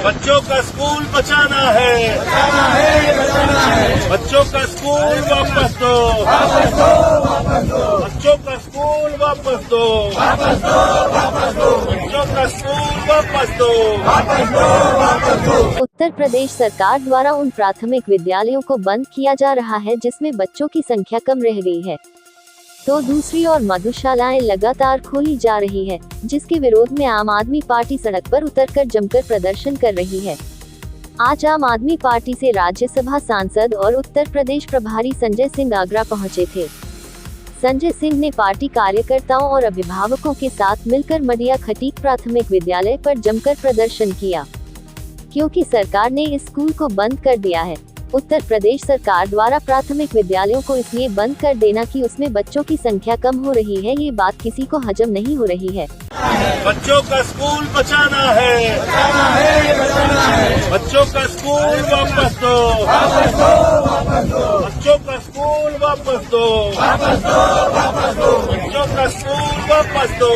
बच्चों का स्कूल बचाना है, बच्चों का स्कूल वापस दो, बच्चों का स्कूल वापस दो, बच्चों का स्कूल वापस दो। उत्तर प्रदेश सरकार द्वारा उन प्राथमिक विद्यालयों को बंद किया जा रहा है जिसमें बच्चों की संख्या कम रह गई है, तो दूसरी ओर मधुशालाएं लगातार खोली जा रही है, जिसके विरोध में आम आदमी पार्टी सड़क पर उतरकर जमकर प्रदर्शन कर रही है। आज आम आदमी पार्टी से राज्यसभा सांसद और उत्तर प्रदेश प्रभारी संजय सिंह आगरा पहुंचे थे। संजय सिंह ने पार्टी कार्यकर्ताओं और अभिभावकों के साथ मिलकर मडिया खटीक प्राथमिक विद्यालय पर जमकर प्रदर्शन किया, क्योंकि सरकार ने इस स्कूल को बंद कर दिया है। उत्तर प्रदेश सरकार द्वारा प्राथमिक विद्यालयों को इसलिए बंद कर देना कि उसमें बच्चों की संख्या कम हो रही है, ये बात किसी को हजम नहीं हो रही है। बच्चों का स्कूल बचाना है, बच्चों का स्कूल वापस दो, बच्चों का स्कूल वापस दो, बच्चों का स्कूल वापस दो।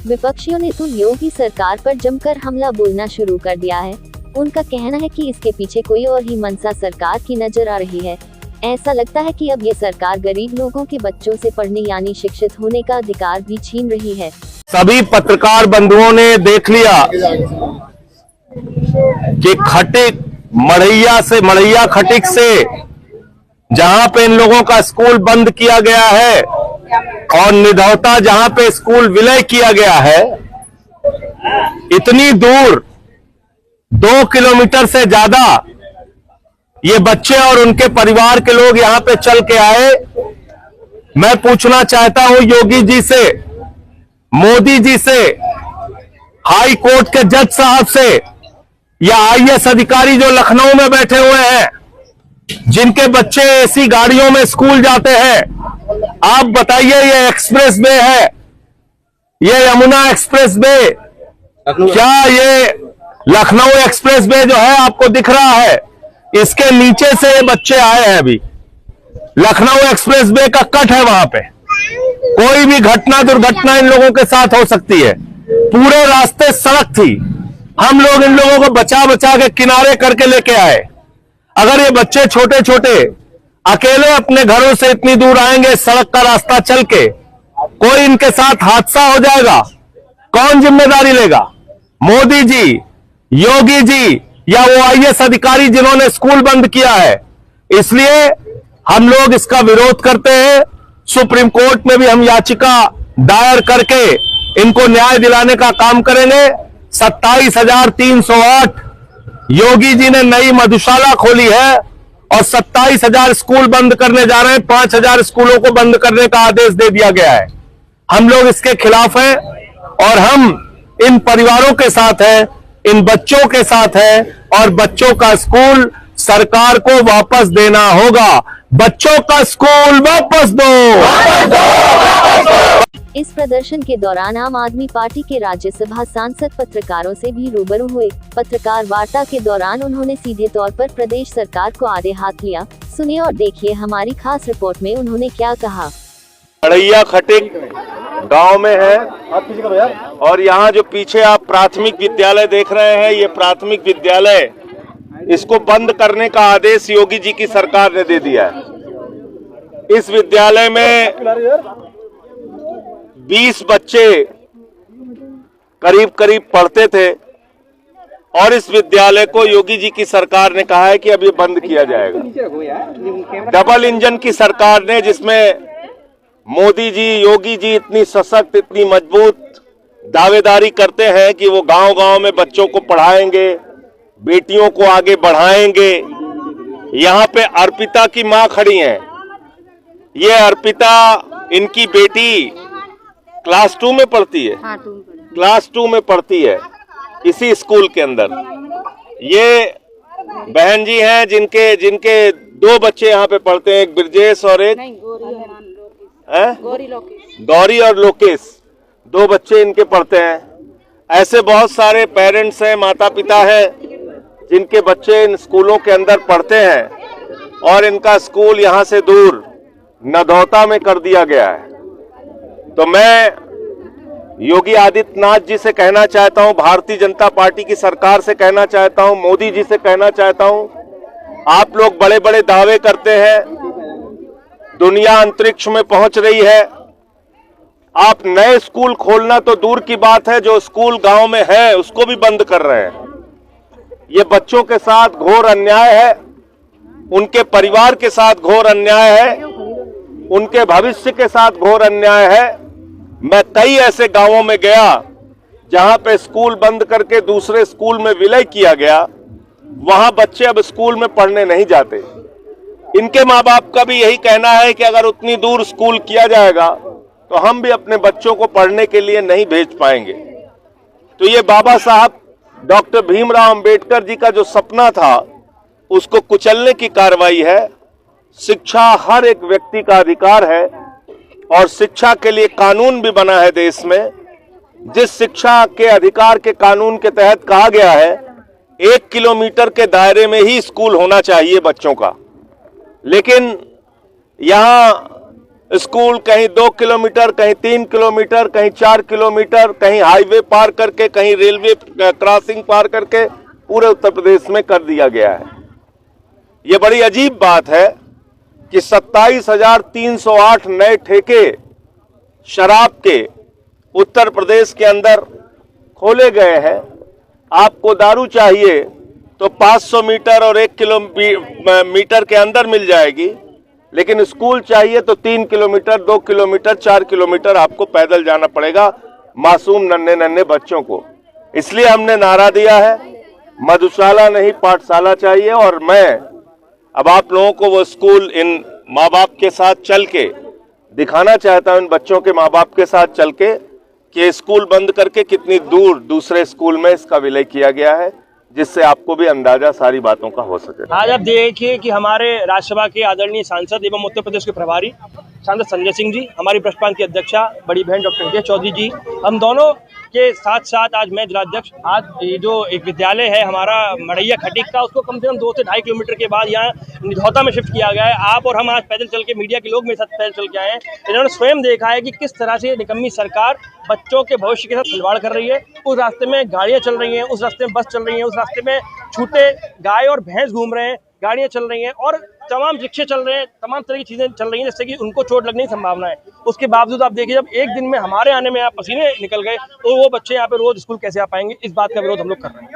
विपक्षियों ने तो योगी सरकार पर जमकर हमला बोलना शुरू कर दिया है। उनका कहना है कि इसके पीछे कोई और ही मंशा सरकार की नजर आ रही है। ऐसा लगता है कि अब ये सरकार गरीब लोगों के बच्चों से पढ़ने यानी शिक्षित होने का अधिकार भी छीन रही है। सभी पत्रकार बंधुओं ने देख लिया कि खटीक मड़ैया खटीक से जहां पे इन लोगों का स्कूल बंद किया गया है और निधौता जहां पे स्कूल विलय किया गया है, इतनी दूर 2 किलोमीटर से ज्यादा ये बच्चे और उनके परिवार के लोग यहां पे चल के आए। मैं पूछना चाहता हूं योगी जी से, मोदी जी से, हाई कोर्ट के जज साहब से, या आईएएस अधिकारी जो लखनऊ में बैठे हुए हैं, जिनके बच्चे ऐसी गाड़ियों में स्कूल जाते हैं, आप बताइए ये एक्सप्रेस वे है, ये यमुना एक्सप्रेस वे, क्या ये लखनऊ एक्सप्रेस वे जो है आपको दिख रहा है, इसके नीचे से ये बच्चे आए हैं। अभी लखनऊ एक्सप्रेस वे का कट है, वहां पे कोई भी दुर्घटना इन लोगों के साथ हो सकती है। पूरे रास्ते सड़क थी, हम लोग इन लोगों को बचा बचा के किनारे करके लेके आए। अगर ये बच्चे छोटे छोटे अकेले अपने घरों से इतनी दूर आएंगे सड़क का रास्ता चल के, कोई इनके साथ हादसा हो जाएगा, कौन जिम्मेदारी लेगा? मोदी जी, योगी जी, या वो आईएएस अधिकारी जिन्होंने स्कूल बंद किया है? इसलिए हम लोग इसका विरोध करते हैं। सुप्रीम कोर्ट में भी हम याचिका दायर करके इनको न्याय दिलाने का काम करेंगे। 27,308 योगी जी ने नई मधुशाला खोली है और 27,000 स्कूल बंद करने जा रहे हैं। 5,000 स्कूलों को बंद करने का आदेश दे दिया गया है। हम लोग इसके खिलाफ हैं और हम इन परिवारों के साथ हैं, इन बच्चों के साथ है, और बच्चों का स्कूल सरकार को वापस देना होगा। बच्चों का स्कूल वापस दो। इस प्रदर्शन के दौरान आम आदमी पार्टी के राज्यसभा सांसद पत्रकारों से भी रूबरू हुए। पत्रकार वार्ता के दौरान उन्होंने सीधे तौर पर प्रदेश सरकार को आड़े हाथ लिया। सुनिए और देखिए हमारी खास रिपोर्ट में उन्होंने क्या कहा। मड़ैया खटीक गांव में है और यहाँ जो पीछे आप प्राथमिक विद्यालय देख रहे हैं, ये प्राथमिक विद्यालय, इसको बंद करने का आदेश योगी जी की सरकार ने दे दिया है। इस विद्यालय में 20 बच्चे करीब करीब पढ़ते थे और इस विद्यालय को योगी जी की सरकार ने कहा है कि अब ये बंद किया जाएगा। डबल इंजन की सरकार ने, जिसमें मोदी जी, योगी जी इतनी सशक्त, इतनी मजबूत दावेदारी करते हैं कि वो गांव-गांव में बच्चों को पढ़ाएंगे, बेटियों को आगे बढ़ाएंगे। यहाँ पे अर्पिता की माँ खड़ी हैं। ये अर्पिता, इनकी बेटी क्लास 2 में पढ़ती है। क्लास 2 में पढ़ती है इसी स्कूल के अंदर। ये बहन जी हैं जिनके 2 बच्चे यहाँ पे पढ़ते हैं, एक ब्रजेश और एक गौरी और लोकेश, 2 बच्चे इनके पढ़ते हैं। ऐसे बहुत सारे पेरेंट्स हैं, माता पिता हैं, जिनके बच्चे इन स्कूलों के अंदर पढ़ते हैं और इनका स्कूल यहाँ से दूर नधौता में कर दिया गया है। तो मैं योगी आदित्यनाथ जी से कहना चाहता हूं, भारतीय जनता पार्टी की सरकार से कहना चाहता हूं, मोदी जी से कहना चाहता हूं, आप लोग बड़े बड़े दावे करते हैं, दुनिया अंतरिक्ष में पहुंच रही है, आप नए स्कूल खोलना तो दूर की बात है, जो स्कूल गांव में है उसको भी बंद कर रहे हैं। ये बच्चों के साथ घोर अन्याय है, उनके परिवार के साथ घोर अन्याय है, उनके भविष्य के साथ घोर अन्याय है। मैं कई ऐसे गांवों में गया जहां पे स्कूल बंद करके दूसरे स्कूल में विलय किया गया, वहां बच्चे अब स्कूल में पढ़ने नहीं जाते। इनके माँ बाप का भी यही कहना है कि अगर उतनी दूर स्कूल किया जाएगा तो हम भी अपने बच्चों को पढ़ने के लिए नहीं भेज पाएंगे। तो ये बाबा साहब डॉक्टर भीमराव अंबेडकर जी का जो सपना था, उसको कुचलने की कार्रवाई है। शिक्षा हर एक व्यक्ति का अधिकार है और शिक्षा के लिए कानून भी बना है देश में, जिस शिक्षा के अधिकार के कानून के तहत कहा गया है 1 किलोमीटर के दायरे में ही स्कूल होना चाहिए बच्चों का। लेकिन यहां स्कूल कहीं 2 किलोमीटर, कहीं 3 किलोमीटर, कहीं 4 किलोमीटर, कहीं हाईवे पार करके, कहीं रेलवे क्रॉसिंग पार करके पूरे उत्तर प्रदेश में कर दिया गया है। यह बड़ी अजीब बात है कि 27,308 नए ठेके शराब के उत्तर प्रदेश के अंदर खोले गए हैं। आपको दारू चाहिए तो 500 मीटर और 1 किलोमीटर के अंदर मिल जाएगी, लेकिन स्कूल चाहिए तो 3 किलोमीटर, 2 किलोमीटर, 4 किलोमीटर आपको पैदल जाना पड़ेगा मासूम नन्हे नन्हे बच्चों को। इसलिए हमने नारा दिया है, मधुशाला नहीं पाठशाला चाहिए। और मैं अब आप लोगों को वो स्कूल इन माँ बाप के साथ चल के दिखाना चाहता हूं, इन बच्चों के माँ बाप के साथ चल के, कि स्कूल बंद करके कितनी दूर दूसरे स्कूल में इसका विलय किया गया है, जिससे आपको भी अंदाजा सारी बातों का हो सके। आज आप देखिए कि हमारे राज्यसभा के आदरणीय सांसद एवं उत्तर प्रदेश के प्रभारी सांसद संजय सिंह जी, हमारी प्रश्न की अध्यक्षा बड़ी बहन डॉक्टर हृदय चौधरी जी, हम दोनों के साथ साथ आज मैं जिलाध्यक्ष, आज ये जो एक विद्यालय है हमारा मड़ैया खटीक का, उसको कम से कम 2 से 2.5 किलोमीटर के बाद यहाँ निधौता में शिफ्ट किया गया है। आप और हम आज पैदल चल के, मीडिया के लोग मेरे साथ पैदल चल के आए हैं। इन्होंने स्वयं देखा है कि किस तरह से निकम्मी सरकार बच्चों के भविष्य के साथ खिलवाड़ कर रही है। उस रास्ते में गाड़ियाँ चल रही हैं, उस रास्ते में बस चल रही है, उस रास्ते में छूटे गाय और भैंस घूम रहे हैं, गाड़ियाँ चल रही हैं और तमाम रिक्शे चल रहे हैं, तमाम तरह की चीजें चल रही हैं, जिससे कि उनको चोट लगने की संभावना है। उसके बावजूद आप देखिए, जब एक दिन में हमारे आने में यहाँ पसीने निकल गए तो वो बच्चे यहाँ पे रोज स्कूल कैसे आ पाएंगे? इस बात का विरोध हम लोग कर रहे हैं।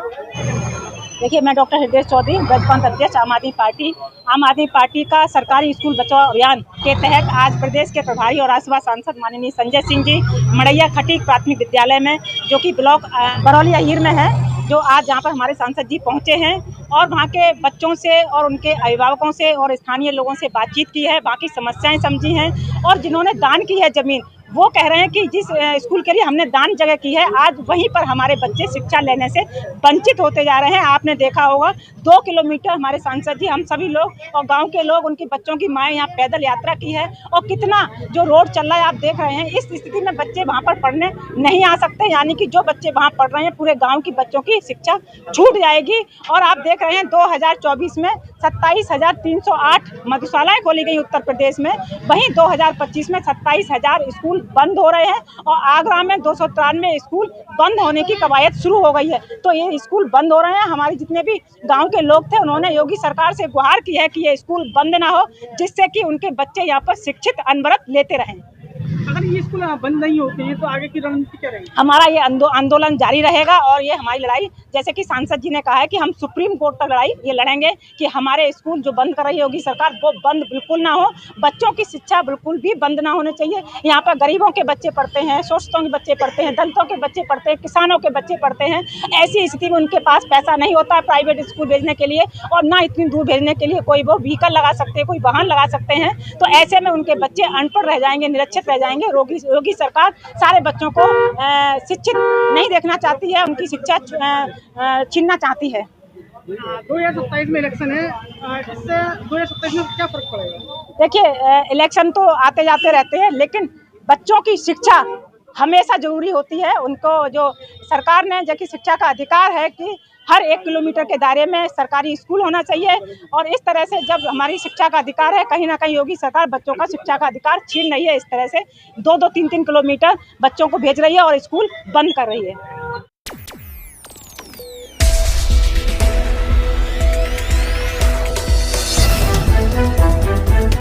देखिए, मैं डॉक्टर हृदय चौधरी, ब्रजपंथ अध्यक्ष आम आदमी पार्टी। आम आदमी पार्टी का सरकारी स्कूल बचाओ अभियान के तहत आज प्रदेश के प्रभारी और राज्यसभा सांसद माननीय संजय सिंह जी मड़ैया खटीक प्राथमिक विद्यालय में, जो कि ब्लॉक बरौली अहीर में है, जो आज यहाँ पर हमारे सांसद जी पहुँचे हैं और वहाँ के बच्चों से और उनके अभिभावकों से और स्थानीय लोगों से बातचीत की है, बाकी समस्याएं समझी हैं। और जिन्होंने दान की है ज़मीन, वो कह रहे हैं कि जिस स्कूल के लिए हमने दान जगह की है, आज वहीं पर हमारे बच्चे शिक्षा लेने से वंचित होते जा रहे हैं। आपने देखा होगा 2 किलोमीटर हमारे सांसद जी, हम सभी लोग और गांव के लोग, उनके बच्चों की माएँ यहाँ पैदल यात्रा की है और कितना जो रोड चल रहा है आप देख रहे हैं। इस स्थिति में बच्चे वहाँ पर पढ़ने नहीं आ सकते, यानी कि जो बच्चे वहाँ पढ़ रहे हैं पूरे गाँव की बच्चों की शिक्षा छूट जाएगी। और आप देख रहे हैं 2024 में 27,308 मधुशालाएँ खोली गई उत्तर प्रदेश में, वहीं 2025 में 27,000 स्कूल बंद हो रहे हैं और आगरा में 293 स्कूल बंद होने की कवायद शुरू हो गई है। तो ये स्कूल बंद हो रहे हैं। हमारे जितने भी गांव के लोग थे, उन्होंने योगी सरकार से गुहार की है कि ये स्कूल बंद ना हो, जिससे कि उनके बच्चे यहाँ पर शिक्षित अनवरत लेते रहें। अगर ये स्कूल बंद नहीं होते हैं तो आगे की रणनीति क्या रहेगी? हमारा ये आंदोलन जारी रहेगा और ये हमारी लड़ाई, जैसे कि सांसद जी ने कहा है कि हम सुप्रीम कोर्ट तक लड़ाई ये लड़ेंगे कि हमारे स्कूल जो बंद कर रही होगी सरकार, वो बंद बिल्कुल ना हो। बच्चों की शिक्षा बिल्कुल भी बंद ना होने चाहिए। यहाँ पर गरीबों के बच्चे पढ़ते हैं, शोषितों के बच्चे पढ़ते हैं, दलितों के बच्चे पढ़ते हैं, किसानों के बच्चे पढ़ते हैं। ऐसी स्थिति में उनके पास पैसा नहीं होता है प्राइवेट स्कूल भेजने के लिए, और ना इतनी दूर भेजने के लिए कोई वो व्हीकल लगा सकते हैं, कोई वाहन लगा सकते हैं। तो ऐसे में उनके बच्चे अनपढ़ रह जाएंगे, निरक्षित रह जाएंगे। योगी सरकार सारे बच्चों को शिक्षित नहीं देखना चाहती है, उनकी शिक्षा छीनना चाहती है। 2027 में इलेक्शन है, इससे 2027 में क्या फर्क पड़ेगा? देखिए, इलेक्शन तो आते जाते रहते हैं, लेकिन बच्चों की शिक्षा हमेशा जरूरी होती है। उनको जो सरकार ने जो कि शिक्षा का अधिकार है कि हर 1 किलोमीटर के दायरे में सरकारी स्कूल होना चाहिए, और इस तरह से जब हमारी शिक्षा का अधिकार है, कहीं ना कहीं योगी सरकार बच्चों का शिक्षा का अधिकार छीन रही है। इस तरह से 2-2, 3-3 किलोमीटर बच्चों को भेज रही है और स्कूल बंद कर रही है।